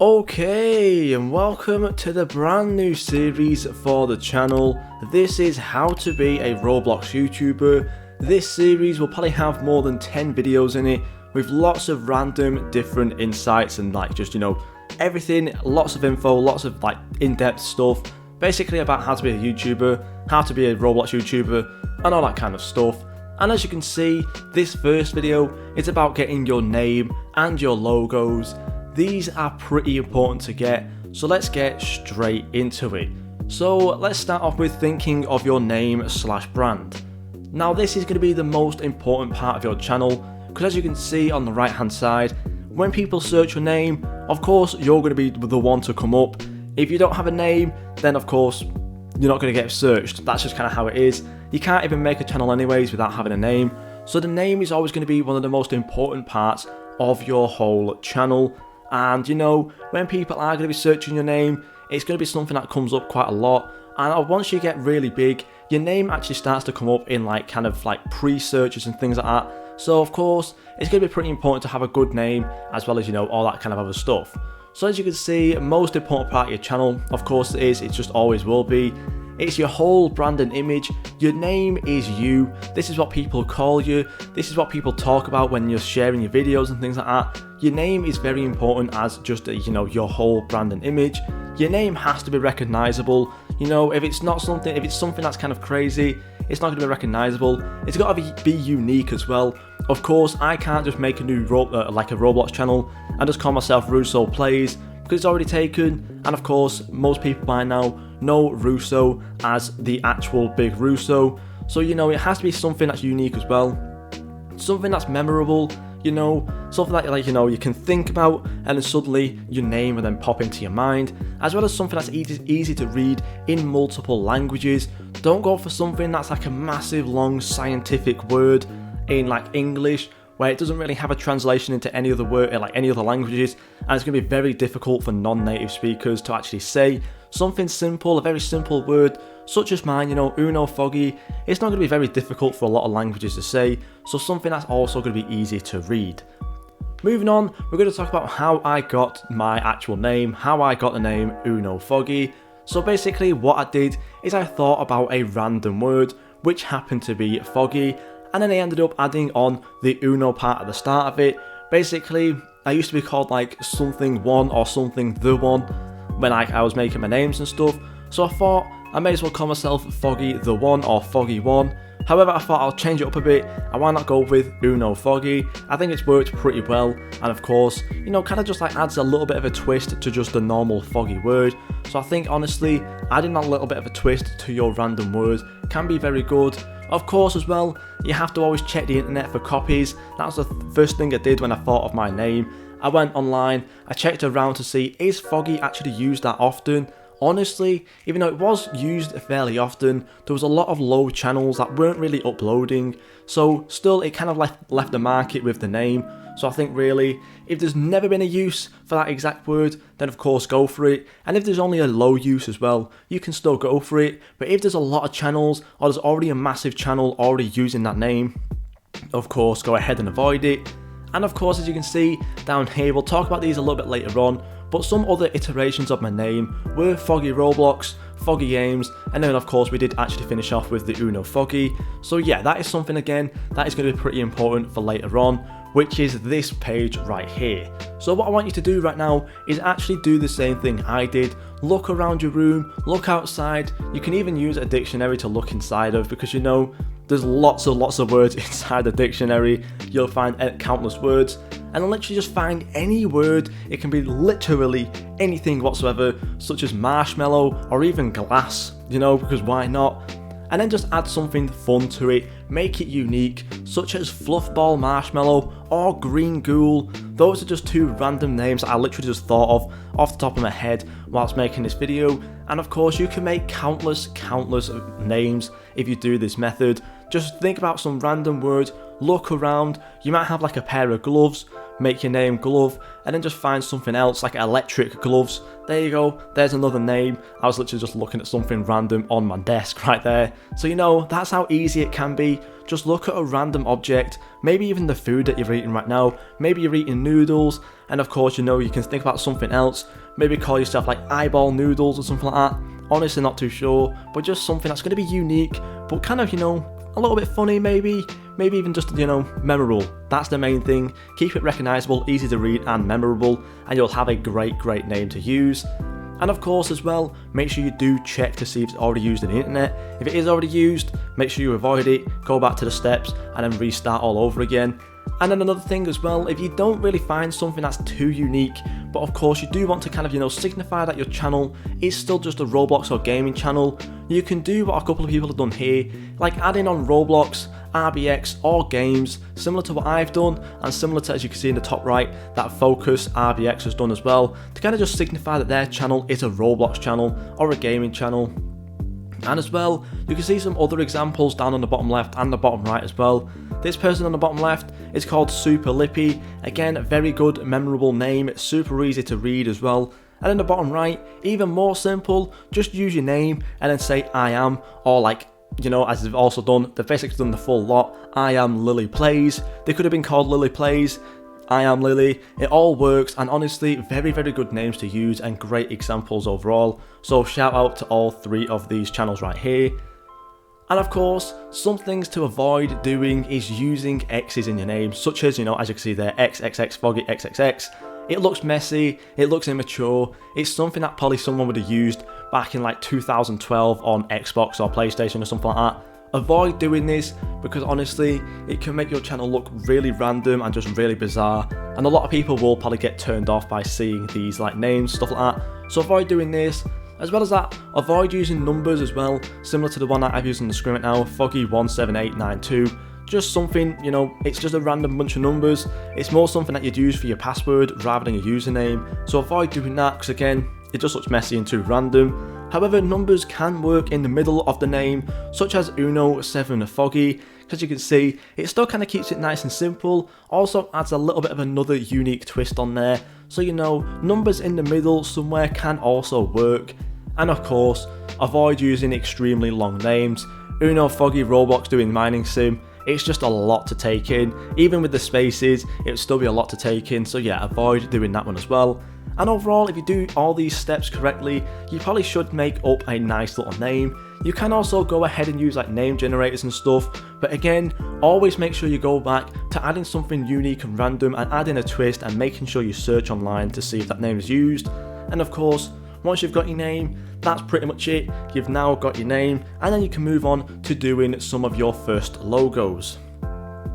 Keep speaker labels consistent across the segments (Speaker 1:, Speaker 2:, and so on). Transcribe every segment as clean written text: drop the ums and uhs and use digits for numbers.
Speaker 1: Okay, and welcome to the brand new series for the channel. This is how to be a Roblox YouTuber. This series will probably have more than 10 videos in it with lots of random different insights and everything, lots of info, lots of in-depth stuff, basically about how to be a YouTuber, how to be a Roblox YouTuber and all that kind of stuff. And as you can see, this first video is about getting your name and your logos. These are pretty important to get, so let's get straight into it. So let's start off with thinking of your name / brand. Now this is going to be the most important part of your channel, because as you can see on the right hand side, when people search your name, of course you're going to be the one to come up. If you don't have a name, then of course you're not going to get searched. That's just kind of how it is. You can't even make a channel anyways without having a name. So the name is always going to be one of the most important parts of your whole channel. And when people are going to be searching your name, it's going to be something that comes up quite a lot. And once you get really big, your name actually starts to come up in pre-searches and things like that. So of course, it's going to be pretty important to have a good name, as well as all that kind of other stuff. So as you can see, most important part of your channel, of course it just always will be. It's your whole brand and image. Your name is you. This is what people call you. This is what people talk about when you're sharing your videos and things like that. Your name is very important as just your whole brand and image. Your name has to be recognizable. If it's something that's kind of crazy, it's not going to be recognizable. It's got to be unique as well. Of course, I can't just make a new Roblox channel and just call myself Russo Plays, because it's already taken. And of course, most people by now know Russo as the actual big Russo. So it has to be something that's unique as well, something that's memorable. Something that you can think about, and then suddenly your name will then pop into your mind, as well as something that's easy to read in multiple languages. Don't go for something that's like a massive long scientific word in English, where it doesn't really have a translation into any other word, any other languages, and it's going to be very difficult for non-native speakers to actually say. Something simple, a very simple word, such as mine, UnoFoggy, it's not going to be very difficult for a lot of languages to say, so something that's also going to be easy to read. Moving on, we're going to talk about how I got my actual name, how I got the name UnoFoggy. So basically what I did is I thought about a random word, which happened to be foggy, and then I ended up adding on the Uno part at the start of it. Basically, I used to be called something one or something the one when I was making my names and stuff, so I thought I may as well call myself Foggy the One or Foggy One. However, I thought I'll change it up a bit, and why not go with UnoFoggy? I think it's worked pretty well, and of course, kind of just adds a little bit of a twist to just the normal foggy word. So I think honestly, adding that little bit of a twist to your random word can be very good. Of course as well, you have to always check the internet for copies. That was the first thing I did when I thought of my name. I went online, I checked around to see, is foggy actually used that often? Honestly, even though it was used fairly often, there was a lot of low channels that weren't really uploading, so still it kind of left the market with the name. So I think really, if there's never been a use for that exact word, then of course go for it. And if there's only a low use as well, you can still go for it. But if there's a lot of channels, or there's already a massive channel already using that name, of course go ahead and avoid it. And of course, as you can see down here, we'll talk about these a little bit later on, but some other iterations of my name were Foggy Roblox, Foggy Games, and then of course we did actually finish off with the UnoFoggy. So yeah, that is something again that is going to be pretty important for later on, which is this page right here. So what I want you to do right now is actually do the same thing I did. Look around your room, look outside. You can even use a dictionary to look inside of, because there's lots of words inside the dictionary. You'll find countless words, and literally just find any word. It can be literally anything whatsoever, such as marshmallow or even glass, because why not? And then just add something fun to it, make it unique, such as Fluffball Marshmallow or Green Ghoul. Those are just two random names that I literally just thought of off the top of my head whilst making this video. And of course you can make countless names if you do this method. Just think about some random words, look around, you might have like a pair of gloves, make your name glove, and then just find something else like electric gloves. There you go, there's another name. I was literally just looking at something random on my desk right there. So you know, that's how easy it can be. Just look at a random object, maybe even the food that you're eating right now, maybe you're eating noodles, and of course, you know, you can think about something else, maybe call yourself like eyeball noodles or something like that. Honestly, not too sure, but just something that's going to be unique, but kind of, you know, a little bit funny maybe even just, you know, memorable. That's the main thing. Keep it recognizable, easy to read and memorable, and you'll have a great name to use. And of course as well, make sure you do check to see if it's already used on the internet. If it is already used, make sure you avoid it, go back to the steps and then restart all over again. And then another thing as well, if you don't really find something that's too unique, but of course you do want to kind of, you know, signify that your channel is still just a Roblox or gaming channel, you can do what a couple of people have done here, like adding on Roblox, RBX or games, similar to what I've done, and similar to, as you can see in the top right, that Focus RBX has done as well, to kind of just signify that their channel is a Roblox channel or a gaming channel. And as well, you can see some other examples down on the bottom left and the bottom right as well. This person on the bottom left is called Super Lippy. Again, a very good, memorable name, it's super easy to read as well. And in the bottom right, even more simple, just use your name and then say I am, or like, you know, as they've also done, they've basically done the full lot. I am Lily Plays. They could have been called Lily Plays, I am Lily. It all works, and honestly, very good names to use and great examples overall. So shout out to all three of these channels right here. And of course, some things to avoid doing is using X's in your name, such as, you know, as you can see there, XXXFoggy XXX. It looks messy, it looks immature, it's something that probably someone would have used back in like 2012 on Xbox or PlayStation or something like that. Avoid doing this because honestly, it can make your channel look really random and just really bizarre, and a lot of people will probably get turned off by seeing these like names, stuff like that. So avoid doing this. As well as that, avoid using numbers as well, similar to the one that I've used on the screen right now, Foggy17892. Just something, you know, it's just a random bunch of numbers. It's more something that you'd use for your password rather than your username. So avoid doing that because again, it just looks messy and too random. However, numbers can work in the middle of the name, such as UnoFoggy. As you can see, it still kind of keeps it nice and simple, also adds a little bit of another unique twist on there. So you know, numbers in the middle somewhere can also work. And of course, avoid using extremely long names. UnoFoggy Roblox doing mining sim, it's just a lot to take in. Even with the spaces, it would still be a lot to take in, so yeah, avoid doing that one as well. And overall, if you do all these steps correctly, you probably should make up a nice little name. You can also go ahead and use like name generators and stuff, but again, always make sure you go back to adding something unique and random and adding a twist and making sure you search online to see if that name is used. And of course, once you've got your name, that's pretty much it. You've now got your name, and then you can move on to doing some of your first logos.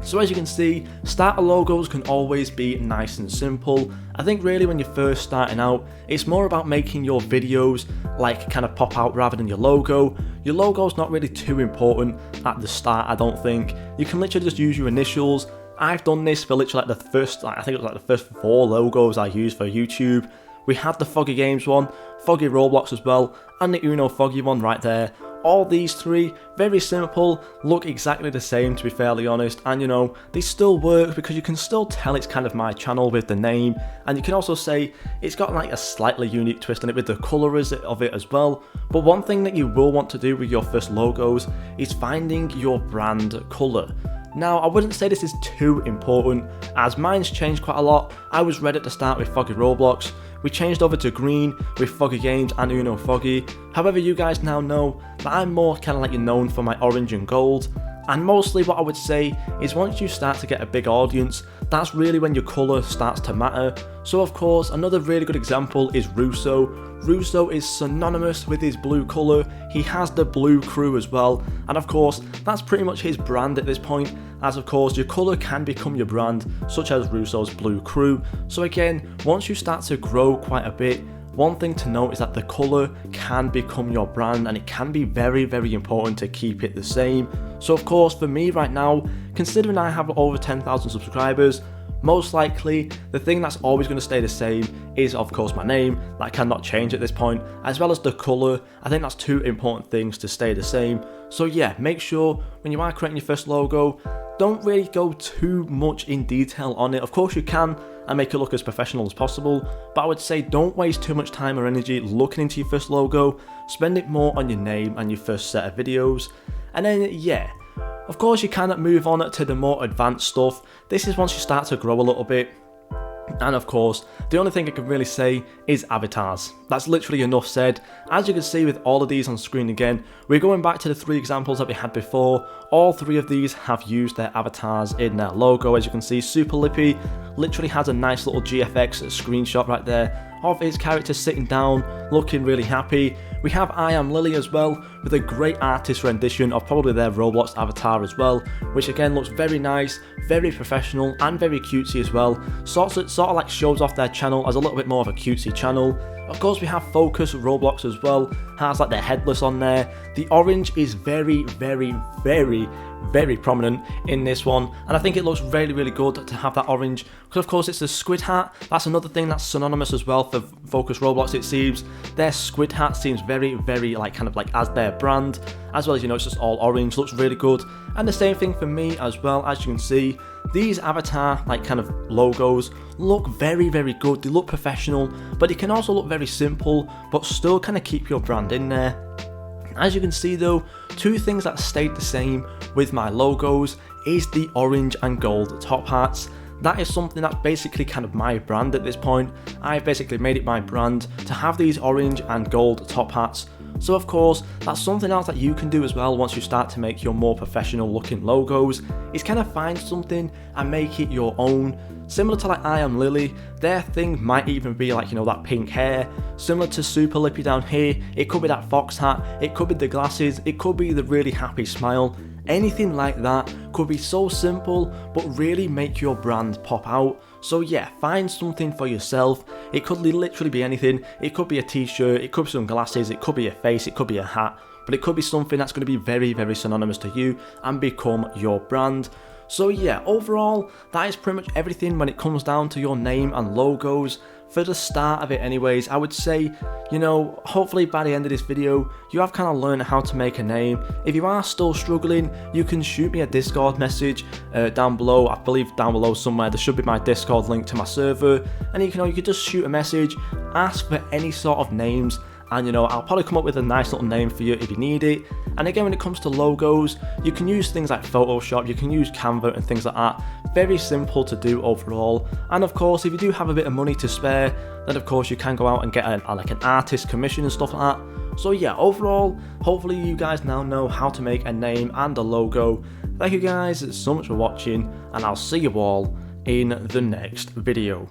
Speaker 1: So as you can see, starter logos can always be nice and simple. I think really when you're first starting out, it's more about making your videos like kind of pop out rather than your logo. Your logo's not really too important at the start, I don't think. You can literally just use your initials. I've done this for literally like the first, I think it was like the first 4 logos I used for YouTube. We had the Foggy Games one, Foggy Roblox as well, and the UnoFoggy one right there. All these 3, very simple, look exactly the same to be fairly honest, and you know, they still work because you can still tell it's kind of my channel with the name, and you can also say it's got like a slightly unique twist on it with the colours of it as well. But one thing that you will want to do with your first logos is finding your brand colour. Now, I wouldn't say this is too important, as mine's changed quite a lot. I was red at the start with Foggy Roblox, we changed over to green with Foggy Games and UnoFoggy. However, you guys now know that I'm more kind of like you're known for my orange and gold. And mostly what I would say is once you start to get a big audience, that's really when your colour starts to matter. So of course, another really good example is Russo. Russo is synonymous with his blue colour, he has the blue crew as well, and of course, that's pretty much his brand at this point, as of course your colour can become your brand, such as Russo's blue crew. So again, once you start to grow quite a bit, one thing to note is that the colour can become your brand, and it can be very important to keep it the same. So of course, for me right now, considering I have over 10,000 subscribers, Most likely, the thing that's always going to stay the same is of course my name, that cannot change at this point, as well as the colour. I think that's two important things to stay the same. So yeah, make sure when you are creating your first logo, don't really go too much in detail on it. Of course you can and make it look as professional as possible, but I would say don't waste too much time or energy looking into your first logo. Spend it more on your name and your first set of videos. And then yeah, of course you can move on to the more advanced stuff. This is once you start to grow a little bit. And of course, the only thing I can really say is avatars. That's literally enough said. As you can see with all of these on screen again, we're going back to the 3 examples that we had before. All 3 of these have used their avatars in their logo. As you can see, Super Lippy literally has a nice little GFX screenshot right there of his character sitting down, looking really happy. We have I Am Lily as well, with a great artist rendition of probably their Roblox avatar as well, which again looks very nice, very professional, and very cutesy as well. Sort of like shows off their channel as a little bit more of a cutesy channel. Of course, we have Focus Roblox as well, has like their headless on there. The orange is very prominent in this one, and I think it looks really good to have that orange, because of course it's the squid hat. That's another thing that's synonymous as well for Focus Roblox, it seems. Their squid hat seems very like kind of like as their brand, as well as, you know, it's just all orange, looks really good. And the same thing for me as well. As you can see, these avatar like kind of logos look very good. They look professional, but they can also look very simple, but still kind of keep your brand in there. As you can see though, 2 things that stayed the same with my logos is the orange and gold top hats. That is something that's basically kind of my brand at this point. I've basically made it my brand to have these orange and gold top hats. So of course, that's something else that you can do as well once you start to make your more professional looking logos, is kind of find something and make it your own. Similar to like I Am Lily, their thing might even be like, you know, that pink hair. Similar to Super Lippy down here, it could be that fox hat, it could be the glasses, it could be the really happy smile. Anything like that could be so simple, but really make your brand pop out. So yeah, find something for yourself. It could literally be anything. It could be a t-shirt, it could be some glasses, it could be a face, it could be a hat, but it could be something that's going to be very synonymous to you and become your brand. So yeah, overall, that is pretty much everything when it comes down to your name and logos. For the start of it anyways, I would say, you know, hopefully by the end of this video, you have kind of learned how to make a name. If you are still struggling, you can shoot me a Discord message down below. I believe down below somewhere there should be my Discord link to my server, and you can just shoot a message, ask for any sort of names, and you know, I'll probably come up with a nice little name for you if you need it. And again, when it comes to logos, you can use things like Photoshop, you can use Canva and things like that. Very simple to do overall. And of course, if you do have a bit of money to spare, then of course you can go out and get like an artist commission and stuff like that. So yeah, overall, hopefully you guys now know how to make a name and a logo. Thank you guys so much for watching, and I'll see you all in the next video.